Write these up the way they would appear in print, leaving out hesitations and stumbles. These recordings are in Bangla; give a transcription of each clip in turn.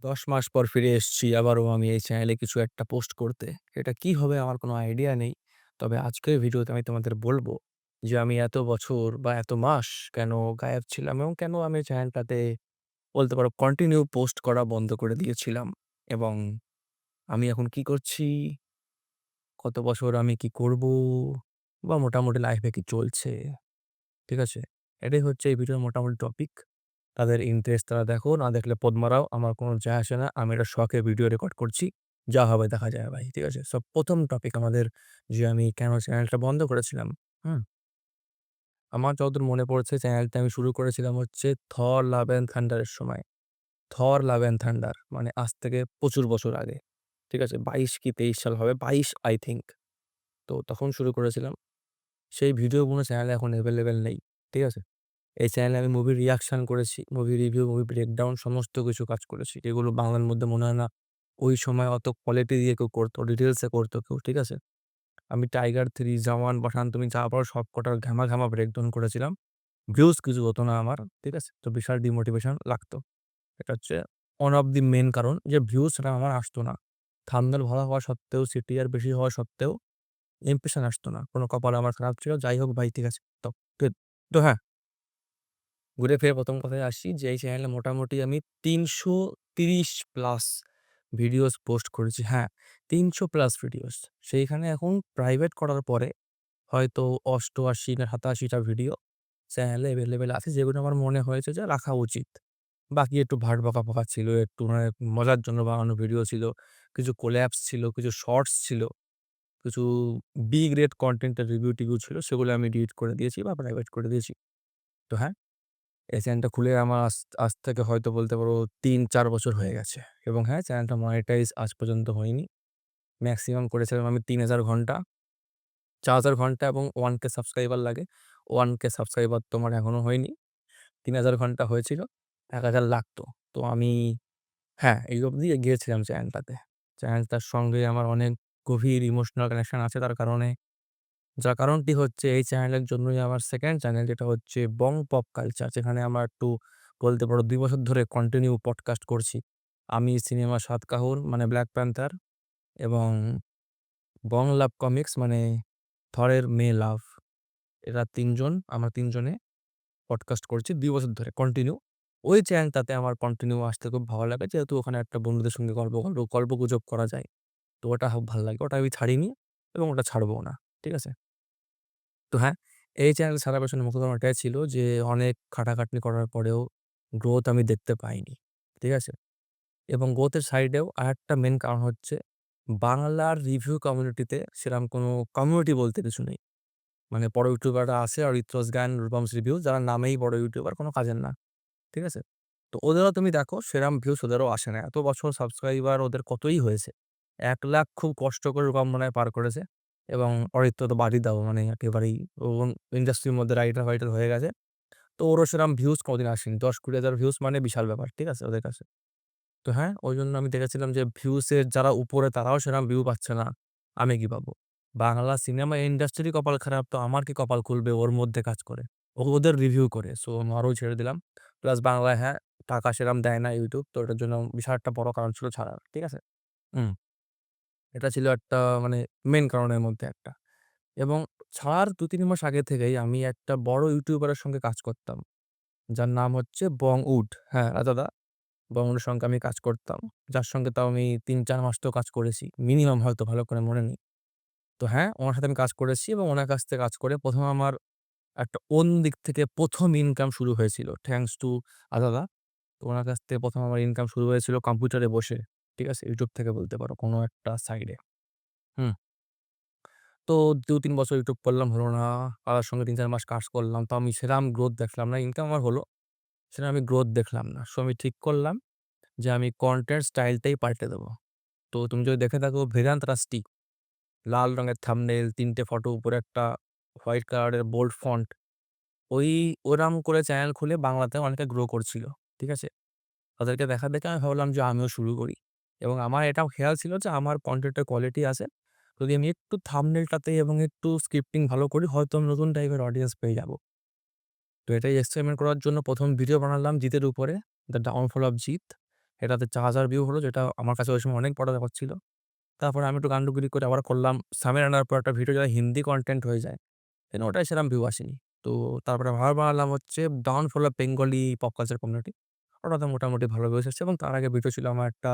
১০ মাস পর ফিরে এসেছি আবারও আমি এই চ্যানেলে কিছু একটা পোস্ট করতে। এটা কি হবে আমার কোনো আইডিয়া নেই। তবে আজকের ভিডিওতে আমি তোমাদের বলব যে আমি এত বছর বা এত মাস কেন গায়েব ছিলাম এবং কেন আমি চ্যানেলটাতে বলতে পারো কন্টিনিউ পোস্ট করা বন্ধ করে দিয়েছিলাম এবং আমি এখন কি করছি, কত বছর আমি কি করব বা মোটামুটি লাইফে কি চলছে। ঠিক আছে? এটাই হচ্ছে এই ভিডিওর মোটামুটি টপিক। তাদের ইন্টারেস্ট তারা দেখো, না দেখলে পদ মারাও। আমার কোনো যায় আসে না। আমি এটা শখে ভিডিও রেকর্ড করছি। যা হবে দেখা যাবে ভাই। ঠিক আছে? সো ১ম টপিক আমাদের যে আমি কেন চ্যানেলটা বন্ধ করেছিলাম। হুম? আমার যতদূর মনে পড়ছে চ্যানেলটা আমি শুরু করেছিলাম হচ্ছে 'থর লাভ অ্যান্ড থান্ডার' এর সময়। 'থর লাভ অ্যান্ড থান্ডার' মানে আজ থেকে প্রচুর বছর আগে। ঠিক আছে? ২২ কি ২৩ সাল হবে। ২২ আই থিংক। তো তখন শুরু করেছিলাম। সেই ভিডিওগুলো চ্যানেলে এখন এভেইলেবল নেই। ঠিক আছে? এই চ্যানেলে আমি মুভির রিঅ্যাকশন করেছি, মুভি রিভিউ, মুভি ব্রেকডাউন সমস্ত কিছু কাজ করেছি। এগুলো বাংলার মধ্যে মনে হয় না ওই সময় অত কোয়ালিটি দিয়ে কেউ করতো, ডিটেইলসে করতো কেউ, ঠিক আছে? আমি 'টাইগার 3', 'জওয়ান', 'পাঠান', 'তুমি যা পারো' সবকটার ঘামা, ঘামা ব্রেকডাউন করেছিলাম। ভিউজ কিছু হতো না আমার, ঠিক আছে? তো বিশাল ডিমোটিভেশন লাগতো। এটা হচ্ছে one of the মেইন কারণ যে ভিউজ সেটা আমার আসতো না। থাম্বনেল ভালো হওয়া সত্ত্বেও, সিটিআর বেশি হওয়া সত্ত্বেও ইমপ্রেশন আসতো না। কোনো কপাল আমার খারাপ ছিল। যাই হোক ভাই, ঠিক আছে? তো হ্যাঁ, ঘুরে ফিরে ১ম কথায় আসি যে এই চ্যানেলে মোটামুটি আমি ৩৩০ প্লাস ভিডিওস পোস্ট করেছি। হ্যাঁ, ৩০০ প্লাস ভিডিওস। সেইখানে এখন প্রাইভেট করার পরে হয়তো ৮৮ না ৮৭ টা ভিডিও চ্যানেলে এভেইলেবল আছে, যেগুলো আমার মনে হয়েছে যে রাখা উচিত। বাকি একটু ভাট বকা-ফকা ছিল, একটু মানে মজার জন্য বানানো ভিডিও ছিল, কিছু কোল্যাপস ছিল, কিছু শর্টস ছিল, কিছু বি গ্রেড কনটেন্টের রিভিউ-টিভিউ ছিল, সেগুলো আমি ডিলিট করে দিয়েছি বা প্রাইভেট করে দিয়েছি। তো হ্যাঁ, এই চ্যানেলটা খুলে আমার আজ আজ থেকে হয়তো বলতে পারো ৩-৪ বছর হয়ে গেছে এবং হ্যাঁ, চ্যানেলটা মনিটাইজ আজ পর্যন্ত হয়নি। মেক্সিমাম করেছিলাম আমি ৩,০০০ ঘন্টা, ৪,০০০ ঘন্টা এবং 1K সাবস্ক্রাইবার লাগে। 1K সাবস্ক্রাইবার তো আমার এখনো হয়নি। ৩,০০০ ঘন্টা হয়েছিল, ১,০০০ লাগতো। তো আমি হ্যাঁ, এই অবধি এগিয়েছিলাম চ্যানেলটাতে। চ্যানেলটার সঙ্গে আমার অনেক গভীর ইমোশনাল কানেকশন আছে যার কারণটি হচ্ছে এই চ্যানেলের জন্যই আমার 2nd চ্যানেল, যেটা হচ্ছে বং পপ কালচার, যেখানে আমার একটু বলতে পারো ২ বছর ধরে কন্টিনিউ পডকাস্ট করছি। আমি, সিনেমা সাতকাহন মানে ব্ল্যাক প্যান্থার এবং বং লাভ কমিক্স মানে থরের মেয়ে লাভ। এরা ৩ জন, আমরা ৩ জনে পডকাস্ট করছি ২ বছর ধরে কন্টিনিউ। ওই চ্যানেলটাতে আমার কন্টিনিউ আসতে খুব ভালো লাগে, যেহেতু ওখানে একটা বন্ধুদের সঙ্গে গল্পগুজব করা যায়। তো ওটা খুব ভাল লাগে। ওটা আমি ছাড়িনি এবং ওটা ছাড়বও না। ঠিক আছে? তো হ্যাঁ, এই চ্যানেল ছাড়ার পেছনে মুখ্য কারণ এটাই ছিল যে অনেক খাটাখাটনি করার পরেও গ্রোথ আমি দেখতে পাইনি। ঠিক আছে? এবং গ্রোথের সাইডেও আরেকটা মেইন কারণ হচ্ছে বাংলার রিভিউ কমিউনিটিতে সেরকম কোনো কমিউনিটি বলতে কিছু নেই। মানে বড় ইউটিউবাররা আছে আর রিত্তোস গান, রূপমস রিভিউ, যারা নামেই বড় ইউটিউবার, কোনো কাজের না। ঠিক আছে? তো ওদেরও তুমি দেখো সেরম ভিউজ ওদেরও আসে না। এত বছর সাবস্ক্রাইবার ওদের কতই হয়েছে। ১,০০,০০০ খুব কষ্ট করে রূপম মনে হয় পার করেছে এবং অরিত্র তো বাদই দাও, মানে একেবারেই ও ইন্ডাস্ট্রির মধ্যে রাইটার-ফাইটার হয়ে গেছে। তো ওরও সেরম ভিউজ কোনদিন আসেনি। ১০-২০,০০০ ভিউজ মানে বিশাল ব্যাপার। ঠিক আছে? ওদের কাছে। তো হ্যাঁ, ওইজন্য আমি দেখেছিলাম যে ভিউসের যারা উপরে তারাও সেরকম ভিউ পাচ্ছে না। আমি কি পাবো? বাংলা সিনেমা ইন্ডাস্ট্রিরই কপাল খারাপ, তো আমার কি কপাল খুলবে ওর মধ্যে কাজ করে? ওদের রিভিউ করে। সো আমি আরও ছেড়ে দিলাম। প্লাস বাংলায় হ্যাঁ, টাকা সেরম দেয় না ইউটিউব। তো এটার জন্য বিশাল একটা বড় কারণ ছিল ছাড়ার। ঠিক আছে? হুম। এটা ছিল একটা মানে মেইন কারণের মধ্যে একটা। এবং ছাড়ার ২-৩ মাস আগে থেকেই আমি একটা বড় ইউটিউবারের সঙ্গে কাজ করতাম। যার নাম হচ্ছে বং উড। হ্যাঁ, রাজাদা। বং-এর সঙ্গে আমি কাজ করতাম। যার সঙ্গে তাও আমি ৩-৪ মাস তো কাজ করেছি। মিনিমাম হয়তো, ভালো করে মনে নেই। তো হ্যাঁ, উনার সাথে আমি কাজ করেছি এবং উনার কাছ থেকে কাজ করে ১ম আমার একটা ওন দিক থেকে ১ম ইনকাম শুরু হয়েছিল। থ্যাংকস টু আজাদা। তো উনার কাছ থেকে ১ম আমার ইনকাম শুরু হয়েছিল কম্পিউটারে বসে। ঠিক আছে? ইউটিউব থেকে বলতে পারো কোনো একটা সাইডে। হুম? তো ২-৩ বছর ইউটিউব করলাম, হলো না। দাদার সঙ্গে ৩-৪ মাস কাজ করলাম। তো আমি সেরকম গ্রোথ দেখলাম না। ইনকাম আমার হলো। সেরকম আমি গ্রোথ দেখলাম না। সো আমি ঠিক করলাম যে আমি কনটেন্ট স্টাইলটাই পাল্টে দেব। তো তুমি যদি দেখে থাকো ভেদান্ত রাস্টি, লাল রঙের থাম্বনেইল, ৩ টে ফটো, উপরে একটা হোয়াইট কালারের বোল্ড ফন্ট। ওরকম করে চ্যানেল খুলে বাংলাতে অনেকে গ্রো করছিল। ঠিক আছে? তাদেরকে দেখা দেখে আমি ভাবলাম যে আমিও শুরু করি। এবং আমার এটাও খেয়াল ছিল যে আমার কনটেন্টের কোয়ালিটি আছে। যদি আমি একটু থাম্বনেইলটাতে এবং একটু স্ক্রিপ্টিং ভালো করি, হয়তো আমি নতুন টাইপের অডিয়েন্স পেয়ে যাব। তো এটাই এক্সপেরিমেন্ট করার জন্য ১ম ভিডিও বানালাম জিতের উপরে, দ্য ডাউনফল অফ জিত। এটাতে ৪,০০০ ভিউ হলো, যেটা আমার কাছে ওই সময় অনেক বড় ব্যাপার ছিল। তারপরে আমি একটু গান্ডুগিরি করে আবার করলাম। সামির আনার পর একটা ভিডিও যাতে হিন্দি কনটেন্ট হয়ে যায়। দেন ওটায় সেরকম ভিউ আসেনি। তো তারপরে আবার বানালাম হচ্ছে downfall of Bengali pop culture community. ওটাতে মোটামুটি ভালো ভিউজ এসেছে, এবং তার আগে ভিডিও ছিল আমার একটা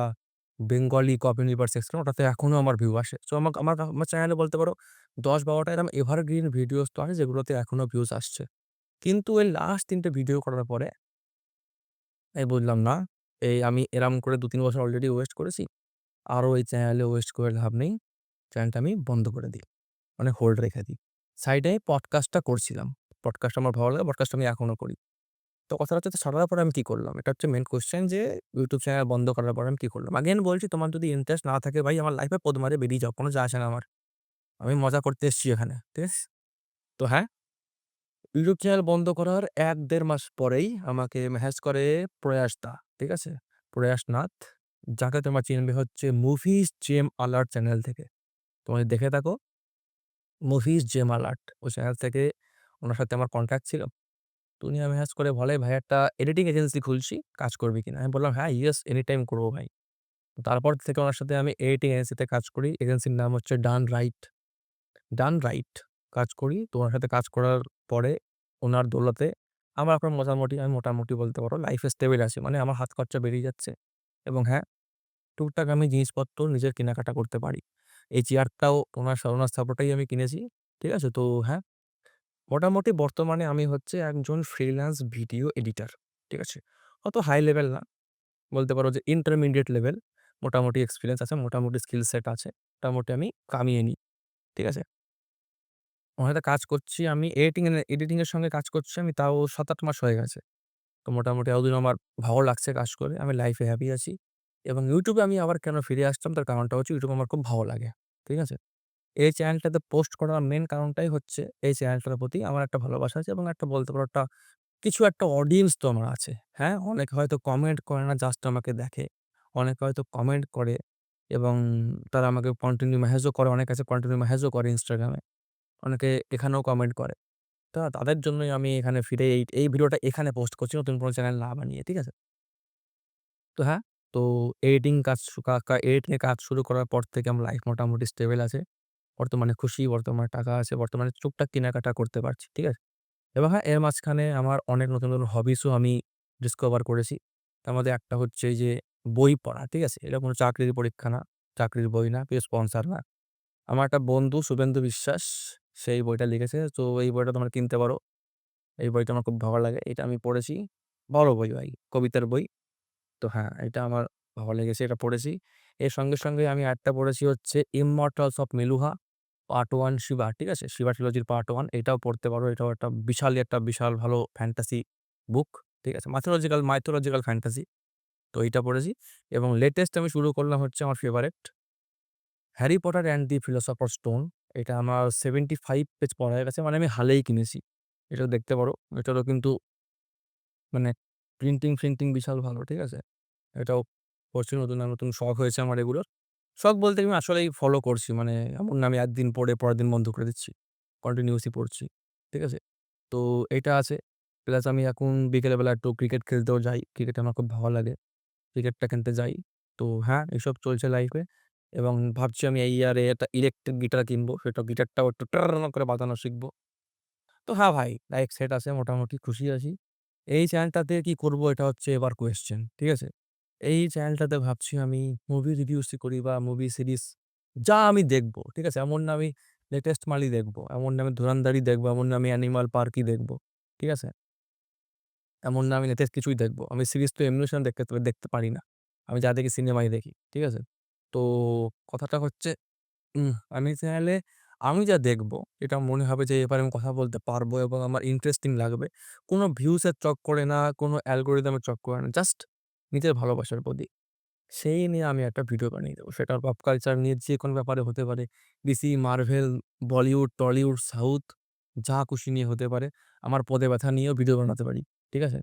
বেঙ্গলি কপি ইউনিভার্স সেকশন, ওটাতে এখনো আমার ভিউ আসে। সো আমার চ্যানেলে বলতে পারো ১০-১২ টা এরকম এভারগ্রিন ভিডিওস তো আছে যেগুলোতে এখনো ভিউজ আসছে। কিন্তু এই লাস্ট ৩ টে ভিডিও করার পরে আমি বুঝলাম না, আমি এরকম করে ২-৩ বছর অলরেডি ওয়েস্ট করেছি। আরও এই চ্যানেলে ওয়েস্ট করে লাভ নেই। চ্যানেলটা আমি বন্ধ করে দিই। মানে হোল্ড রেখে দিই। সাইডে পডকাস্টটা করছিলাম। পডকাস্ট আমার ভালো লাগে। পডকাস্ট আমি এখনো করি। তো কথাটা হচ্ছে সারার পরে আমি কি করলাম? এটা হচ্ছে মেইন কোয়েশ্চেন যে YouTube চ্যানেল বন্ধ করার পরে আমি কি করলাম? এগেইন বলছি, তোমার যদি ইন্টারেস্ট না থাকে ভাই আমার লাইফে পোদ মারে বেরিয়ে যাও। কোনো যায় আসে না আমার। আমি মজা করতে এসেছি এখানে। ঠিক আছে? তো হ্যাঁ, YouTube চ্যানেল বন্ধ করার ১-১.৫ মাস পরেই আমাকে মেসেজ করে প্রয়াস দা। ঠিক আছে? প্রয়াস নাথ, যাকে তোমরা চিনবে হচ্ছে মুভিজ জেম আলার্ট চ্যানেল থেকে। তোমরা যদি দেখে থাকো মুভিজ জেম আলার্ট, ওই চ্যানেল থেকে উনার সাথে আমার কনট্যাক্ট ছিল। তো উনি আমায় মেসেজ করে বলে, "ভাই একটা এডিটিং এজেন্সি খুলছি, কাজ করবি কিনা?" আমি বললাম, "হ্যাঁ, ইয়েস এনিটাইম করব ভাই।" তো তারপর থেকে উনার সাথে আমি এডিটিং এজেন্সিতে কাজ করি। এজেন্সির নাম হচ্ছে ডান রাইট। ডান রাইট কাজ করি। তো উনার সাথে কাজ করার পরে উনার দৌলতে আমার এখন আমি মোটামুটি বলতে পারো লাইফে স্টেবল আছি। মানে আমার হাত খরচা বেরিয়ে যাচ্ছে, এবং হ্যাঁ, টুকটাক আমি জিনিসপত্র নিজের কেনাকাটা করতে পারি। এই চেয়ারটাও উনার সাপোর্টেই আমি কিনেছি। ঠিক আছে? তো হ্যাঁ, মোটামুটি বর্তমানে আমি হচ্ছে একজন ফ্রিল্যান্স ভিডিও এডিটর। ঠিক আছে? অত হাই লেভেল না। বলতে পারো যে ইন্টারমিডিয়েট লেভেল। মোটামুটি এক্সপেরিয়েন্স আছে, মোটামুটি স্কিল সেট আছে। মোটামুটি আমি কামিয়ে নিই। ঠিক আছে? ওনার সাথে কাজ করছি আমি এডিটিং এর সঙ্গে কাজ করছি আমি তাও ৭-৮ মাস হয়ে গেছে। তো মোটামুটি এতদিন আমার ভালো লাগছে কাজ করে। আমি লাইফে হ্যাপি আছি। এবং YouTube এ আমি আবার কেন ফিরে আসলাম তার কারণটা হচ্ছে YouTube আমার খুব ভালো লাগে। ঠিক আছে? এই চ্যানেলটাতে পোস্ট করার মেইন কারণটাই হচ্ছে এই চ্যানেলটার প্রতি আমার একটা ভালোবাসা আছে, এবং একটা বলতে পারো কিছু একটা অডিয়েন্স তো আমার আছে। হ্যাঁ? অনেকে হয়তো কমেন্ট করে না, জাস্ট আমাকে দেখে। অনেকে হয়তো কমেন্ট করে, এবং তারা আমাকে কন্টিনিউ মেসেজও করে। অনেকে আছে কন্টিনিউ মেসেজও করে Instagram এ। অনেকে এখানেও কমেন্ট করে। তো তাদের জন্যই আমি এখানে ফিরে এই ভিডিওটা এখানে পোস্ট করছি নতুন কোনো চ্যানেল না বানিয়ে। ঠিক আছে? তো হ্যাঁ, তো এডিটিং কাজ শু কা কা এডিটিং এর কাজ শুরু করার পর থেকে আমার লাইফ মোটামুটি স্টেবল আছে। বর্তমানে খুশি, বর্তমানে টাকা আছে, বর্তমানে টুকটাক কেনাকাটা করতে পারছি। ঠিক আছে? এবং হ্যাঁ, এর মাঝখানে আমার অনেক নতুন হবিসও আমি ডিসকভার করেছি। তার মধ্যে একটা হচ্ছে এই যে বই পড়া। ঠিক আছে? এটা কোনো চাকরির পরীক্ষা না, চাকরির বই না, কেউ স্পন্সর না। আমার একটা বন্ধু শুভেন্দু বিশ্বাস সেই বইটা লিখেছে। তো এই বইটা তোমরা কিনতে পারো। এই বইটা আমার খুব ভালো লাগে। এটা আমি পড়েছি। বড় বই ভাই, কবিতার বই। তো হ্যাঁ, এটা আমার ভালো লেগেছে, এটা পড়েছি। এর সঙ্গে আমি আরেকটা পড়েছি হচ্ছে 'Immortals of Meluha' part 1 Shiba. ঠিক আছে? শিবা ট্রিলজির পার্ট 1 এটাও পড়তে পারো। এটাও একটা বিশাল ভালো ফ্যান্টাসি বুক। ঠিক আছে? Mythological fantasy. তো এইটা পড়েছি, এবং লেটেস্ট আমি শুরু করলাম হচ্ছে আমার favourite 'Harry Potter and the philosopher's stone'. এটা আমার 75 পেজ পড়া হয়ে গেছে। মানে আমি হালেই কিনেছি। এটাও দেখতে পারো। এটারও কিন্তু মানে প্রিন্টিং বিশাল ভালো। ঠিক আছে? এটাও পড়ছি, নতুন শখ হয়েছে আমার এগুলোর। শখ বলতে আমি আসলেই ফলো করছি। মানে এমন না আমি একদিন পড়ে পরের দিন বন্ধ করে দিচ্ছি। কন্টিনিউয়াসলি পড়ছি। ঠিক আছে? তো এইটা আছে। প্লাস আমি এখন বিকেল বেলা একটু ক্রিকেট খেলতেও যাই। ক্রিকেট আমার খুব ভালো লাগে। ক্রিকেটটা খেলতে যাই। তো হ্যাঁ, এসব চলছে লাইফে, এবং ভাবছি আমি এই ইয়ারে একটা ইলেকট্রিক গিটার কিনবো। সেটা গিটারটাও একটু করে বাজানো শিখবো। তো হ্যাঁ ভাই, লাইফ সেট আছে, মোটামুটি খুশি আছি। এই চ্যানেলটাতে কি করব এটা হচ্ছে এবার কোয়েশ্চেন। ঠিক আছে? এই চ্যানেলটাতে ভাবছি আমি মুভি রিভিউসই করি, বা মুভি সিরিজ যা আমি দেখব। ঠিক আছে? এমন না আমি লেটেস্ট মালই দেখব। এমন না আমি ধুরন্ধরই দেখব। এমন না আমি অ্যানিমাল পার্কই দেখব। ঠিক আছে? এমন না আমি লেটেস্ট কিছুই দেখব। আমি সিরিজ তো এমনিও দেখতে পারি না। আমি যা দেখি সিনেমাই দেখি। ঠিক আছে? তো কথাটা হচ্ছে, আমি চ্যানেলে আমি যা দেখব এটা মনে হবে যে এবার আমি কথা বলতে পারবো এবং আমার ইন্টারেস্টিং লাগবে। কোনো ভিউজ এর চক্করে না, কোনো অ্যালগরিদম এর চক্করে না। জাস্ট নিজের ভালোবাসার প্রতীক। সেই নিয়ে আমি একটা ভিডিও বানিয়ে দেবো। সেটা পপ কালচার নিয়ে যেকোনো ব্যাপারে হতে পারে। DC, Marvel, Bollywood, Tollywood, south যা খুশি নিয়ে হতে পারে। আমার পদে ব্যথা নিয়েও ভিডিও বানাতে পারি। ঠিক আছে?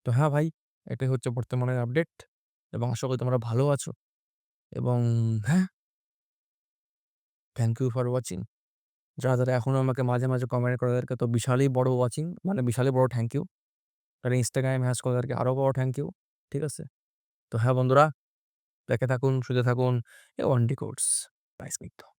তো হ্যাঁ ভাই, এটাই হচ্ছে বর্তমানের আপডেট, এবং আশা করি তোমরা ভালো আছো, এবং হ্যাঁ, থ্যাংক ইউ ফর ওয়াচিং। যারা এখনো আমাকে মাঝে কমেন্ট করে তাদেরকে তো বিশালই বড় ওয়াচিং, মানে বিশালই বড় থ্যাংক ইউ। যারা ইনস্টাগ্রামে মেসেজ করে তাদেরকে আরো বড় থ্যাংক ইউ। ঠিক আছে? তো হ্যাঁ বন্ধুরা, দেখে থাকুন, শুনতে থাকুন এ ওয়ান ডে কোর্স। বাই স্নিগ্ধ।